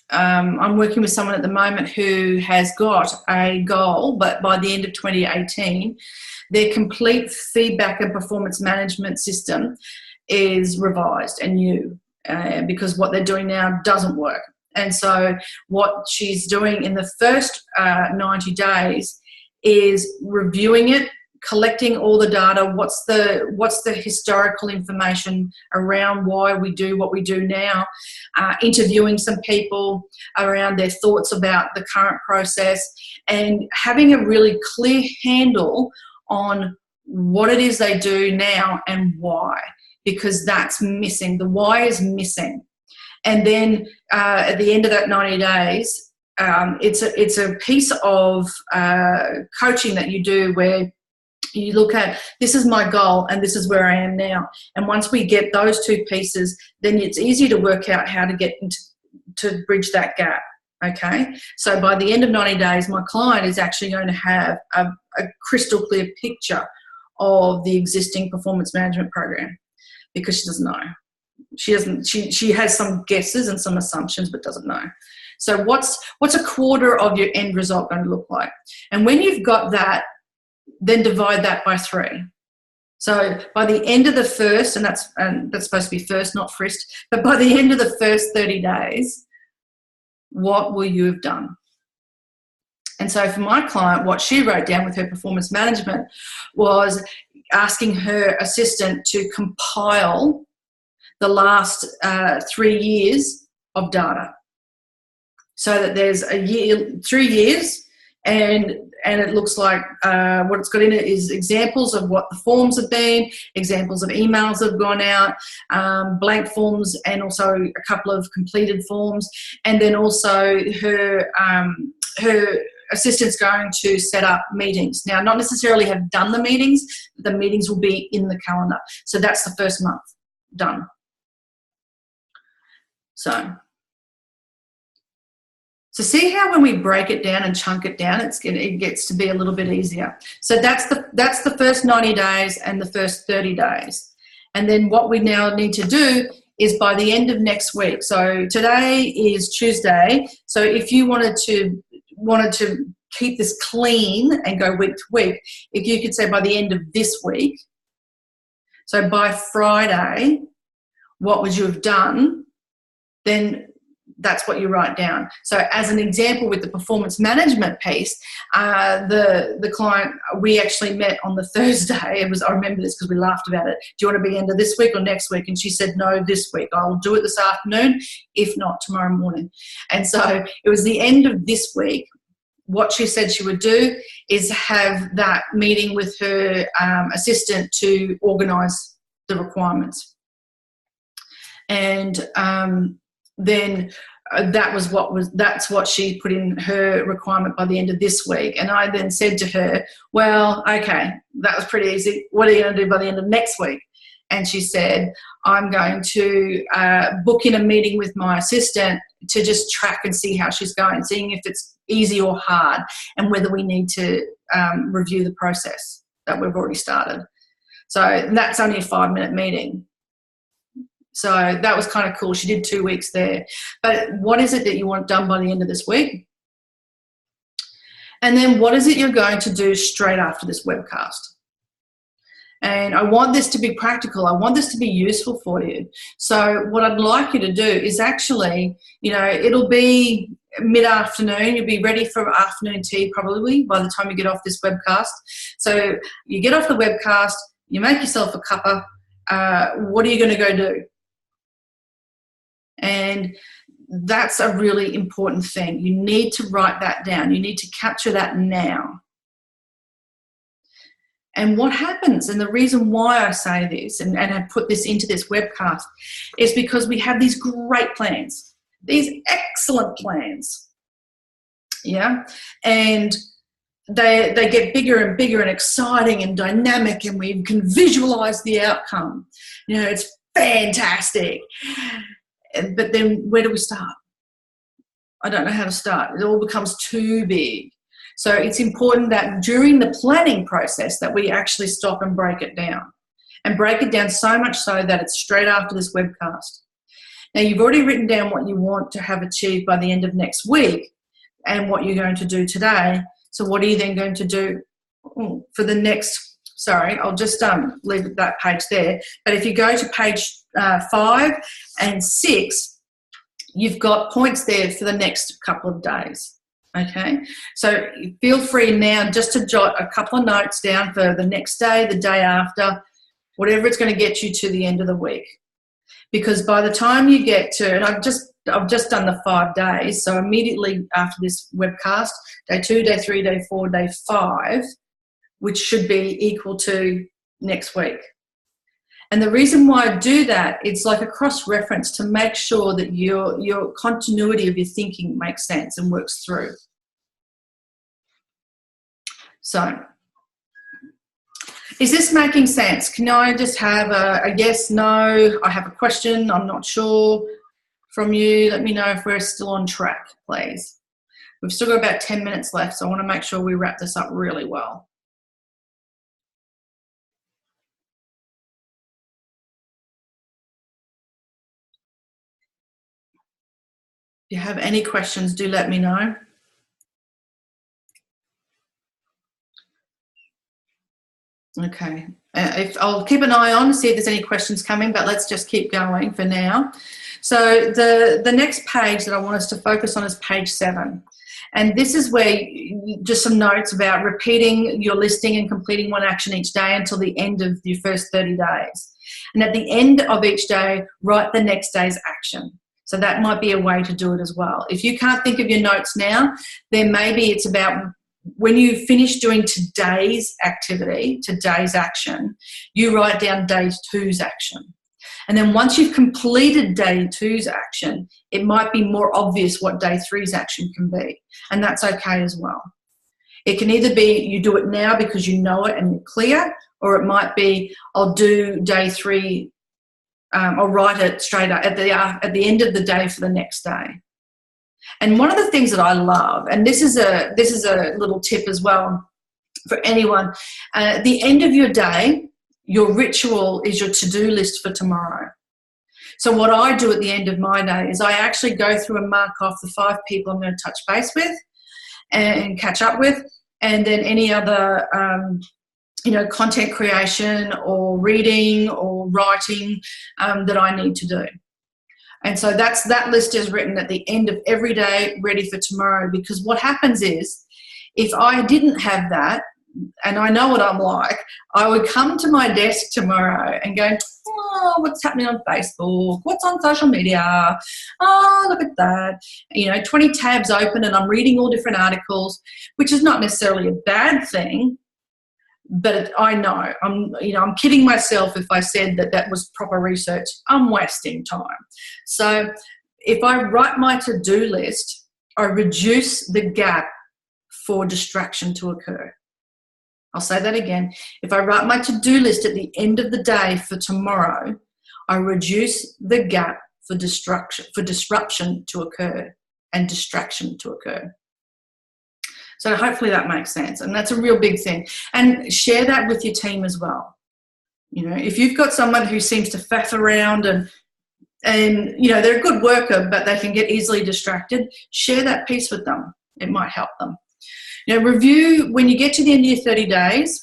I'm working with someone at the moment who has got a goal, but by the end of 2018, their complete feedback and performance management system is revised and new because what they're doing now doesn't work. And so what she's doing in the first 90 days is reviewing it, collecting all the data, what's the historical information around why we do what we do now, interviewing some people around their thoughts about the current process, and having a really clear handle on what it is they do now and why, because that's missing. The why is missing. And then at the end of that 90 days, it's a piece of coaching that you do where you look at, this is my goal and this is where I am now. And once we get those two pieces, then it's easy to work out how to get to bridge that gap. Okay, so by the end of 90 days, my client is actually going to have a crystal clear picture of the existing performance management program, because she doesn't know. She has some guesses and some assumptions, but doesn't know. So what's a quarter of your end result going to look like? And when you've got that, then divide that by 3. So by the end of the first, and that's supposed to be first, not first, but by the end of the first 30 days, what will you have done? And so for my client, what she wrote down with her performance management was asking her assistant to compile the last 3 years of data, so that there's a year, 3 years, and it looks like what it's got in it is examples of what the forms have been, examples of emails that have gone out, blank forms, and also a couple of completed forms. And then also her assistant's going to set up meetings. Now, not necessarily have done the meetings, but the meetings will be in the calendar. So that's the first month done. So see how when we break it down and chunk it down, it gets to be a little bit easier. So that's the first 90 days and the first 30 days. And then what we now need to do is by the end of next week. So today is Tuesday. So if you wanted to keep this clean and go week to week, if you could say by the end of this week, so by Friday, what would you have done? Then that's what you write down. So as an example with the performance management piece, the client, we actually met on the Thursday. I remember this because we laughed about it. Do you want to be end of this week or next week? And she said, no, this week. I'll do it this afternoon, if not tomorrow morning. And so it was the end of this week. What she said she would do is have that meeting with her assistant to organise the requirements. And then that's what she put in her requirement by the end of this week. And I then said to her, well, okay, that was pretty easy. What are you going to do by the end of next week? And she said, I'm going to book in a meeting with my assistant to just track and see how she's going, seeing if it's easy or hard, and whether we need to review the process that we've already started. So that's only a 5-minute meeting. So that was kind of cool. She did 2 weeks there. But what is it that you want done by the end of this week? And then what is it you're going to do straight after this webcast? And I want this to be practical. I want this to be useful for you. So what I'd like you to do is actually, it'll be mid-afternoon. You'll be ready for afternoon tea probably by the time you get off this webcast. So you get off the webcast, you make yourself a cuppa. What are you going to go do? And that's a really important thing. You need to write that down. You need to capture that now. And what happens, and the reason why I say this and I put this into this webcast, is because we have these great plans, these excellent plans, yeah? And they get bigger and bigger and exciting and dynamic, and we can visualize the outcome. It's fantastic. But then where do we start? I don't know how to start. It all becomes too big. So it's important that during the planning process that we actually stop and break it down. And break it down so much so that it's straight after this webcast. Now, you've already written down what you want to have achieved by the end of next week and what you're going to do today. So what are you then going to do for the next, sorry, I'll just leave that page there. But if you go to page 5 and 6, you've got points there for the next couple of days. Okay, so feel free now just to jot a couple of notes down for the next day, the day after, whatever it's going to get you to the end of the week. Because by the time you get to, and I've just done the 5 days, so immediately after this webcast, day 2, day 3, day 4, day 5, which should be equal to next week. And the reason why I do that, it's like a cross-reference to make sure that your continuity of your thinking makes sense and works through. So, is this making sense? Can I just have a yes, no, I have a question, I'm not sure from you? Let me know if we're still on track, please. We've still got about 10 minutes left, so I want to make sure we wrap this up really well. If you have any questions, do let me know. Okay, I'll keep an eye on to see if there's any questions coming, but let's just keep going for now. So the next page that I want us to focus on is page 7. And this is where just some notes about repeating your listing and completing one action each day until the end of your first 30 days. And at the end of each day, write the next day's action. So that might be a way to do it as well. If you can't think of your notes now, then maybe it's about when you finish doing today's activity, today's action, you write down day 2's action. And then once you've completed day 2's action, it might be more obvious what day 3's action can be. And that's okay as well. It can either be you do it now because you know it and you're clear, or it might be I'll do day 3, I'll write it straight up at the end of the day for the next day. And one of the things that I love, and this is a little tip as well for anyone, at the end of your day, your ritual is your to-do list for tomorrow. So what I do at the end of my day is I actually go through and mark off the 5 people I'm going to touch base with and catch up with, and then any other content creation or reading or writing that I need to do. And so that list is written at the end of every day, ready for tomorrow, because what happens is, if I didn't have that, and I know what I'm like, I would come to my desk tomorrow and go, oh, what's happening on Facebook? What's on social media? Oh, look at that. 20 tabs open and I'm reading all different articles, which is not necessarily a bad thing, but I know, I'm kidding myself if I said that was proper research. I'm wasting time. So if I write my to-do list, I reduce the gap for distraction to occur. I'll say that again. If I write my to-do list at the end of the day for tomorrow, I reduce the gap for disruption to occur and distraction to occur. So hopefully that makes sense. And that's a real big thing. And share that with your team as well. If you've got someone who seems to faff around and they're a good worker, but they can get easily distracted, share that piece with them. It might help them. Review when you get to the end of your 30 days,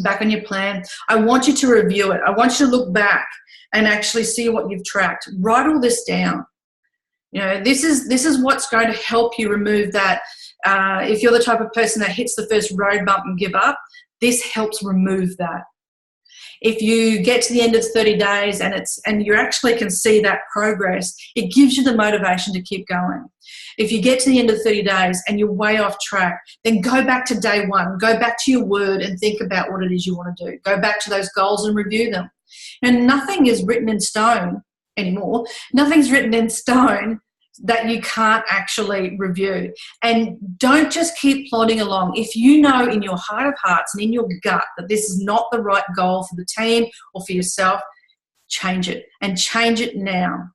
back on your plan. I want you to review it. I want you to look back and actually see what you've tracked. Write all this down. This is what's going to help you remove that. If you're the type of person that hits the first road bump and give up, this helps remove that. If you get to the end of 30 days and you actually can see that progress, it gives you the motivation to keep going. If you get to the end of 30 days and you're way off track, then go back to day one, go back to your word and think about what it is you want to do. Go back to those goals and review them. And nothing is written in stone anymore. Nothing's written in stone that you can't actually review. And don't just keep plodding along. If you know in your heart of hearts and in your gut that this is not the right goal for the team or for yourself, change it, and change it now.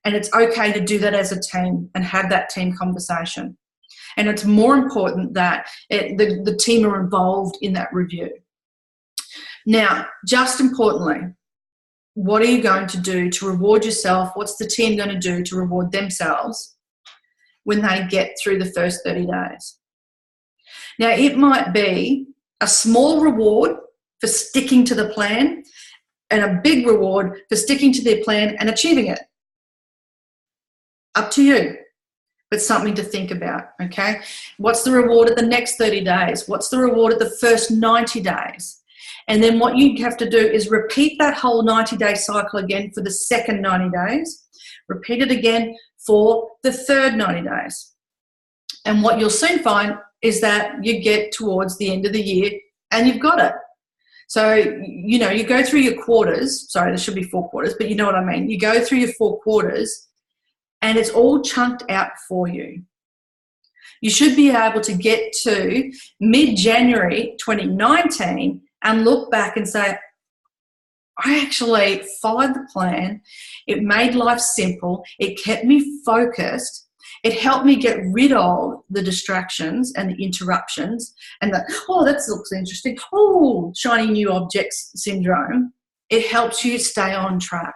And it's okay to do that as a team and have that team conversation. And it's more important that the team are involved in that review. Now, just importantly, what are you going to do to reward yourself? What's the team going to do to reward themselves when they get through the first 30 days? Now, it might be a small reward for sticking to the plan and a big reward for sticking to their plan and achieving it. Up to you, but something to think about, okay? What's the reward at the next 30 days? What's the reward at the first 90 days? And then what you have to do is repeat that whole 90-day cycle again for the second 90 days. Repeat it again for the third 90 days. And what you'll soon find is that you get towards the end of the year and you've got it. So, you go through your quarters. Sorry, there should be 4 quarters, but you know what I mean. You go through your 4 quarters and it's all chunked out for you. You should be able to get to mid-January 2019 and look back and say, I actually followed the plan. It made life simple. It kept me focused. It helped me get rid of the distractions and the interruptions and the, oh, that looks interesting. Oh, shiny new objects syndrome. It helps you stay on track.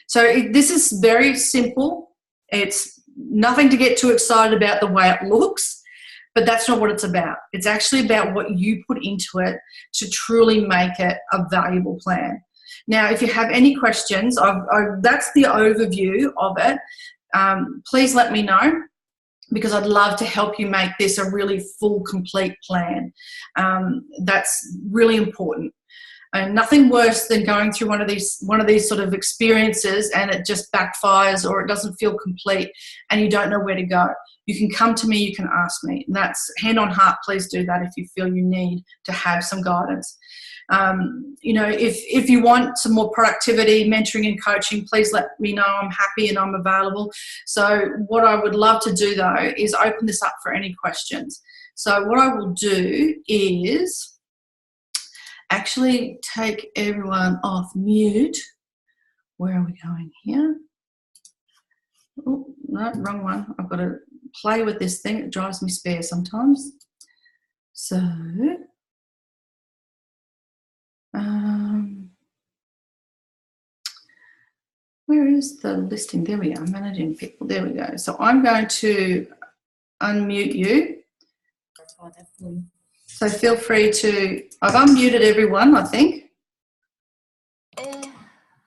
So this is very simple. It's nothing to get too excited about the way it looks. But that's not what it's about. It's actually about what you put into it to truly make it a valuable plan. Now, if you have any questions, that's the overview of it. Please let me know, because I'd love to help you make this a really full, complete plan. That's really important. And nothing worse than going through one of these sort of experiences and it just backfires or it doesn't feel complete and you don't know where to go. You can come to me, you can ask me. And that's hand on heart, please do that if you feel you need to have some guidance. If you want some more productivity, mentoring and coaching, please let me know. I'm happy and I'm available. So what I would love to do though is open this up for any questions. So what I will do is actually take everyone off mute. Where are we going here? Oh, no, wrong one. I've got to play with this thing. It drives me spare sometimes. So, where is the listing? There we are, managing people. There we go. So I'm going to unmute you. So feel free to, I've unmuted everyone, I think.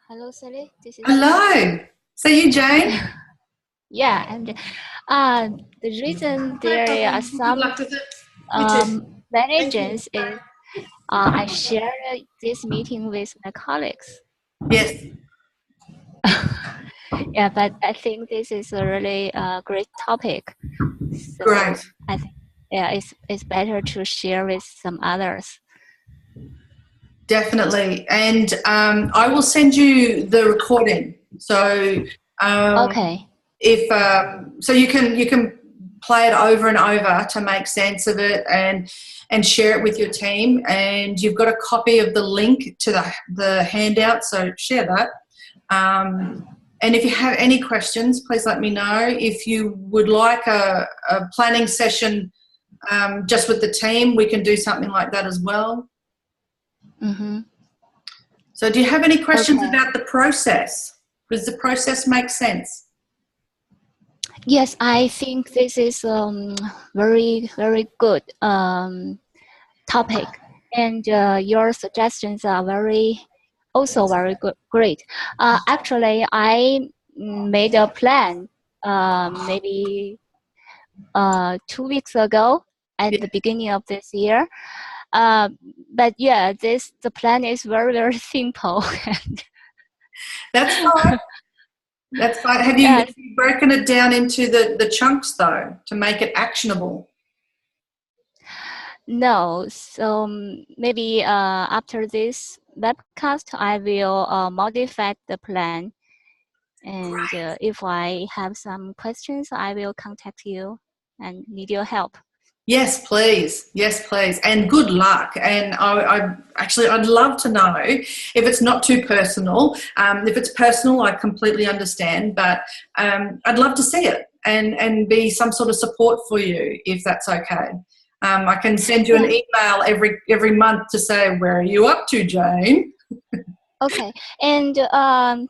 Hello, Sally. This is Hello. So you, Jane? Yeah, and the reason there are Good some luck with it. You too. Thank you. managers is I share this meeting with my colleagues. Yes. Yeah, but I think this is a really great topic. So Great. I think it's better to share with some others. Definitely. And I will send you the recording. So Okay. if so you can play it over and over to make sense of it and share it with your team. And you've got a copy of the link to the handout, so share that. And if you have any questions, please let me know. If you would like a planning session just with the team, we can do something like that as well. Mm-hmm. So do you have any questions about the process? Does the process make sense? Yes, I think this is very, very good topic, and your suggestions are also very good, great. Actually, I made a plan maybe 2 weeks ago at the beginning of this year. But yeah, the plan is very, very simple. That's fine. That's fine. Have you broken it down into the chunks though to make it actionable? No, so maybe after this webcast, I will modify the plan. And if I have some questions, I will contact you and need your help. Yes, please. Yes, please. And good luck. And I'd love to know if it's not too personal. If it's personal, I completely understand, but I'd love to see it and be some sort of support for you if that's okay. I can send you an email every month to say, where are you up to, Jane? Okay. And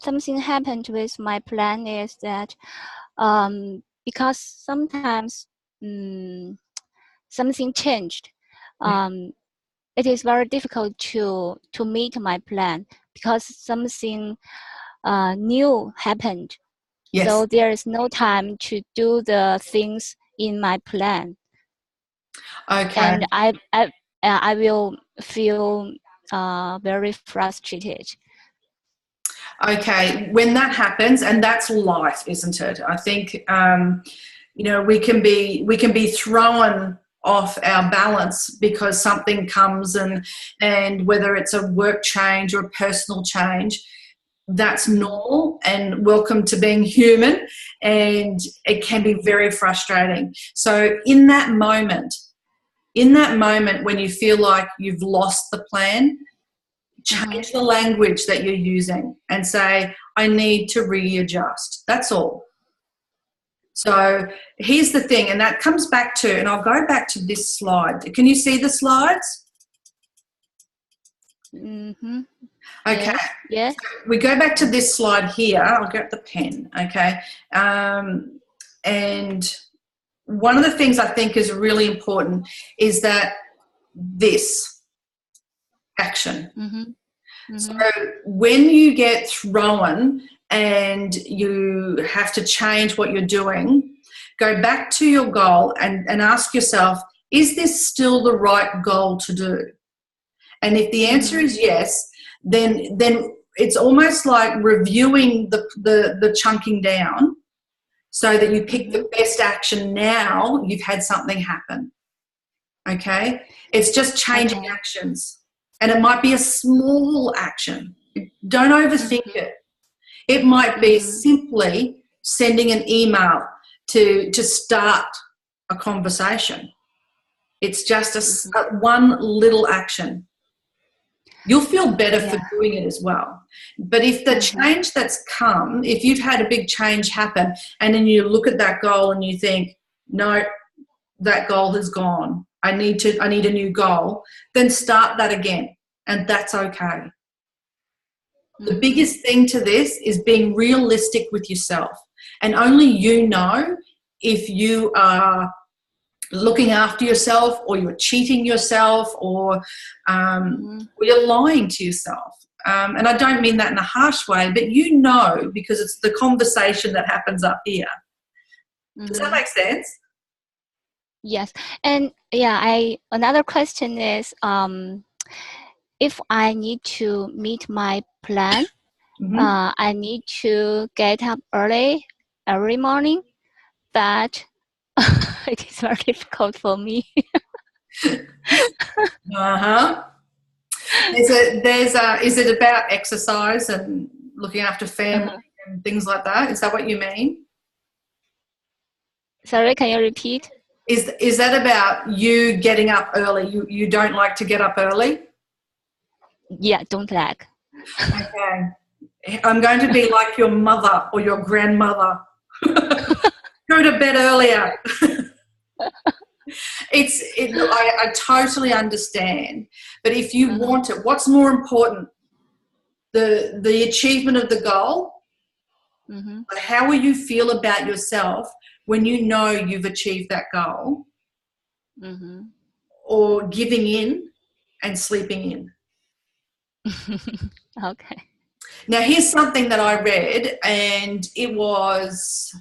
something happened with my plan is that because sometimes something changed. It is very difficult to meet my plan because something new happened. Yes. So there is no time to do the things in my plan. Okay. And I will feel very frustrated. Okay, when that happens, and that's life, isn't it? I think you know, we can be thrown off our balance because something comes, and whether it's a work change or a personal change, that's normal and welcome to being human, and it can be very frustrating. So in that moment when you feel like you've lost the plan, change the language that you're using and say, I need to readjust. That's all. So here's the thing, and that comes back to, and I'll go back to this slide. Can you see the slides? Mm-hmm. Okay. Yes. So we go back to this slide here. I'll get the pen, okay? And one of the things I think is really important is that this action. So when you get thrown and you have to change what you're doing, go back to your goal and ask yourself, is this still the right goal to do? And if the answer is yes, then it's almost like reviewing the chunking down so that you pick the best action now you've had something happen. Okay? It's just changing actions. And it might be a small action. Don't overthink it. It might be simply sending an email to start a conversation. It's just a one little action. You'll feel better for doing it as well. But if the change that's come, if you've had a big change happen and then you look at that goal and you think, no, that goal has gone, I need a new goal, then start that again, and that's okay. The biggest thing to this is being realistic with yourself, and only you know if you are looking after yourself or you're cheating yourself or you're lying to yourself. And I don't mean that in a harsh way, but you know, because it's the conversation that happens up here. Does that make sense? Yes. And yeah, another question is, if I need to meet my plan, I need to get up early every morning, but it is very difficult for me. Is it about exercise and looking after family and things like that? Is that what you mean? Sorry, can you repeat? Is that about you getting up early? You don't like to get up early? Yeah, don't like. Okay. I'm going to be like your mother or your grandmother. Go to bed earlier. I totally understand. But if you want it, what's more important? The achievement of the goal? How will you feel about yourself when you know you've achieved that goal? Or giving in and sleeping in? Okay. Now, here's something that I read, and it was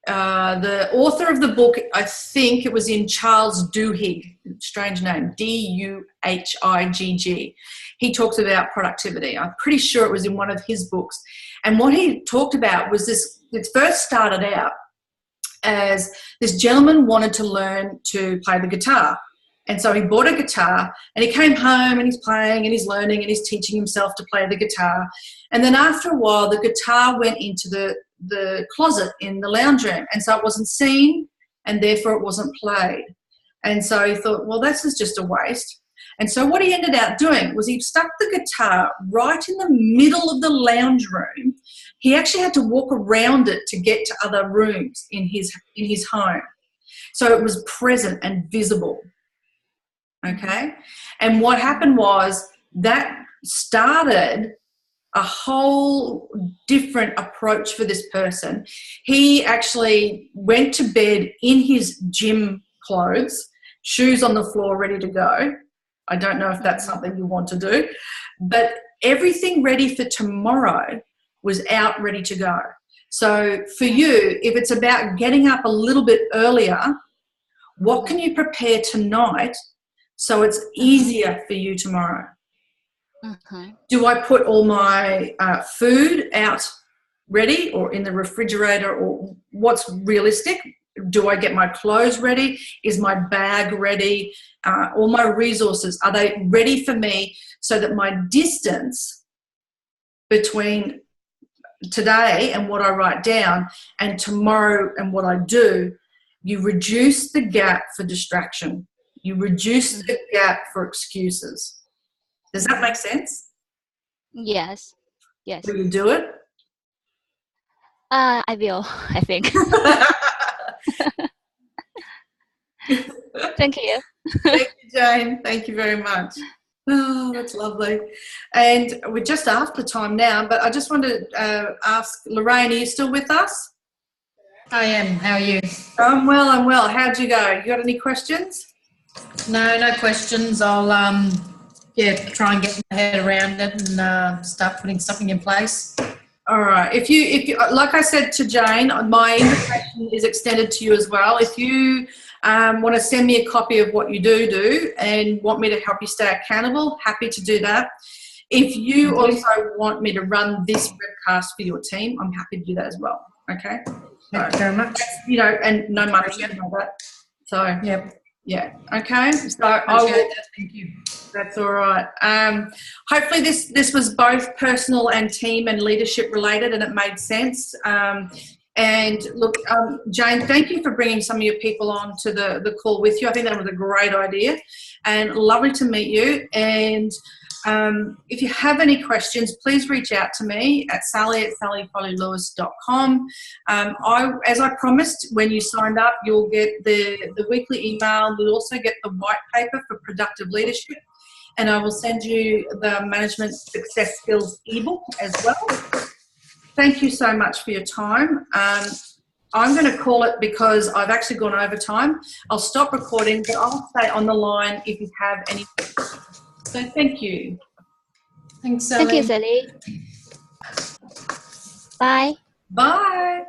the author of the book, I think it was in Charles Duhigg, strange name, Duhigg. He talks about productivity. I'm pretty sure it was in one of his books. And what he talked about was this, it first started out as this gentleman wanted to learn to play the guitar. And so he bought a guitar and he came home and he's playing and he's learning and he's teaching himself to play the guitar. And then after a while, the guitar went into the closet in the lounge room, and so it wasn't seen and therefore it wasn't played. And so he thought, well, this is just a waste. And so what he ended up doing was he stuck the guitar right in the middle of the lounge room. He actually had to walk around it to get to other rooms in his home. So it was present and visible. Okay? And what happened was that started a whole different approach for this person. He actually went to bed in his gym clothes, shoes on the floor, ready to go. I don't know if that's something you want to do, but everything ready for tomorrow was out, ready to go. So for you, if it's about getting up a little bit earlier, what can you prepare tonight so it's easier for you tomorrow? Do I put all my food out ready or in the refrigerator, or what's realistic? Do I get my clothes ready? Is my bag ready? All my resources, are they ready for me so that my distance between today and what I write down and tomorrow and what I do, you reduce the gap for distraction. You reduce the gap for excuses. Does that make sense? Yes. Yes. Will you do it? I will, I think. Thank you. Thank you, Jane. Thank you very much. Oh, that's lovely. And we're just after time now, but I just want to ask Lorraine, are you still with us? I am. How are you? I'm well, I'm well. How'd you go? You got any questions? No questions. I'll try and get my head around it and start putting something in place. All right. If you like I said to Jane, my invitation is extended to you as well. If you want to send me a copy of what you do and want me to help you stay accountable, happy to do that. If you also want me to run this webcast for your team, I'm happy to do that as well. Okay. Thank you very much. You know, and no money and all that. So yep. Yeah. Okay. So I will. Thank you. That's all right. Hopefully this was both personal and team and leadership related, and it made sense. And look, Jane, thank you for bringing some of your people on to the call with you. I think that was a great idea, and lovely to meet you. And if you have any questions, please reach out to me at sally@foley-lewis.com. As I promised, when you signed up, you'll get the weekly email. You'll also get the white paper for productive leadership, and I will send you the management success skills ebook as well. Thank you so much for your time. I'm going to call it because I've actually gone over time. I'll stop recording, but I'll stay on the line if you have any questions. So thank you. Thanks, Sally. Thank you, Sally. Bye. Bye.